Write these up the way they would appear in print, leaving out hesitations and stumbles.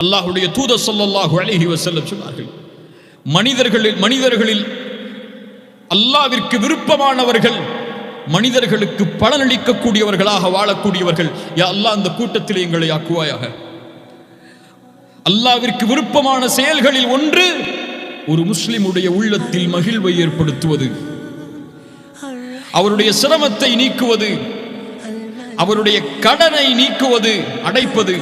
அல்லாஹ்வுடைய தூதர் ஸல்லல்லாஹு அலைஹி வஸல்லம் சொன்னார்கள், மனிதர்களில் அல்லாஹ்விற்கு விருப்பமானவர்கள், மனிதர்களுக்கு பலனளிக்கக்கூடியவர்களாக வாழக்கூடியவர்கள். யா அல்லாஹ், அந்த கூட்டத்தில் எங்களை ஆக்குவாயாக. அல்லாஹ்விற்கு விருப்பமான செயல்களில் ஒன்று ஒரு முஸ்லிமுடைய உள்ளத்தில் மகிழ்வை ஏற்படுத்துவது, அவருடைய சிரமத்தை நீக்குவது, அவருடைய கடனை நீக்குவது, அடைப்பது,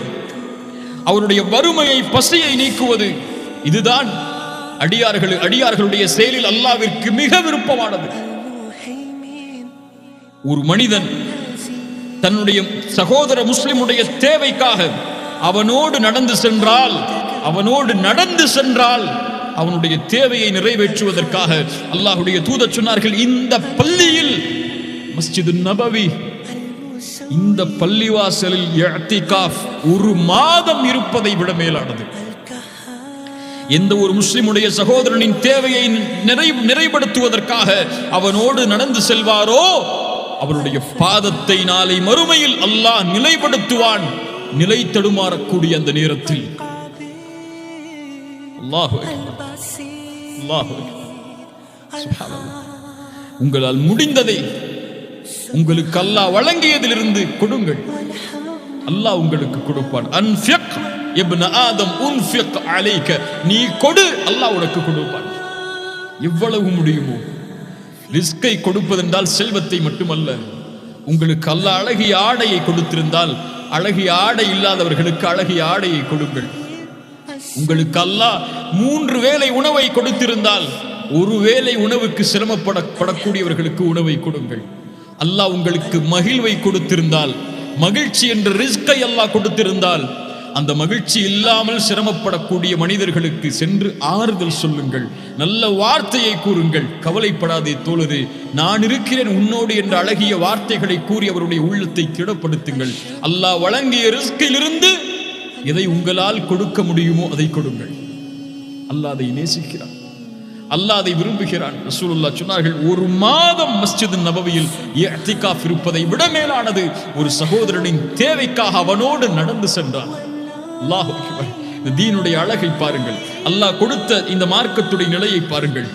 அவருடைய வறுமையை பசியை நீக்குவது. இதுதான் அடியார்களுடைய செயலில் அல்லாஹ்விற்கு மிக விருப்பமானது. ஒரு மனிதன் தன்னுடைய சகோதர முஸ்லிமுடைய தேவைக்காக அவனோடு நடந்து சென்றால் அவனுடைய தேவையை நிறைவேற்றுவதற்காக அல்லாஹ்வுடைய தூதர் சொன்னார்கள், இந்த பள்ளியில், மஸ்ஜிது நபவி, இந்த பள்ளிவாசலில் இஅ்திகாஃப் ஒரு மாதம் இருப்பதை விட மேலானது. எந்த ஒரு முஸ்லிமுடைய சகோதரனின் தேவையை நிறைவேற்றுவதற்காக அவனோடு நடந்து செல்வாரோ அவருடைய பாதத்தை நாளை மறுமையில் அல்லாஹ் நிலைப்படுத்துவான். நிலை தடுமாறக்கூடிய அந்த நேரத்தில் அல்லாஹ் உங்களால் முடிந்ததை உங்களுக்கு அல்லாஹ் வழங்கியதிலிருந்து கொடுங்கள், அல்லாஹ் உங்களுக்கு கொடுப்பான். அன்ஃபிக் இப்ன ஆதம் உன்ஃபிக் அலைக, நீ கொடு, அல்லாஹ் உனக்கு கொடுப்பான். எவ்வளவு முடியுமோ. ரிஸ்கை கொடுப்பதென்றால் செல்வத்தை மட்டுமல்ல. உங்களுக்கு அல்லாஹ் அழகிய ஆடையை கொடுத்திருந்தால் அழகிய ஆடை இல்லாதவர்களுக்கு அழகிய ஆடையை கொடுங்கள். உங்களுக்கு அல்லாஹ் 3 வேளை உணவை கொடுத்திருந்தால் ஒரு வேளை உணவுக்கு சிரமப்படக்கூடியவர்களுக்கு உணவை கொடுங்கள். அல்லாஹ் உங்களுக்கு மகிழ்வை கொடுத்திருந்தால், மகிழ்ச்சி என்ற ரிஸ்கை அல்லாஹ் கொடுத்திருந்தால், அந்த மகிழ்ச்சி இல்லாமல் சிரமப்படக்கூடிய மனிதர்களுக்கு சென்று ஆறுதல் சொல்லுங்கள், நல்ல வார்த்தையை கூறுங்கள். கவலைப்படாதே தோழரே, நான் இருக்கிறேன் உன்னோடு என்ற அழகிய வார்த்தைகளை கூறி அவருடைய உள்ளத்தை திடப்படுத்துங்கள். அல்லாஹ் வழங்கிய ரிஸ்கிலிருந்து எதை உங்களால் கொடுக்க முடியுமோ அதை கொடுங்கள். அல்லாஹ் அதை நேசிக்கிறான், அல்லாஹ் அதை விரும்புகிறான். ரசூலுல்லாஹ் சொன்னார்கள், ஒரு மாதம் மஸ்ஜிது நபவியில் இஅ்திகாஃப் இருப்பதை விட மேலானது ஒரு சகோதரனின் தேவைக்காக அவனோடு நடந்து சென்றான். அல்லாஹ் அக்பர். இந்த தீனுடைய அழகை பாருங்கள், அல்லாஹ் கொடுத்த இந்த மார்க்கத்துடைய நிலையை பாருங்கள்.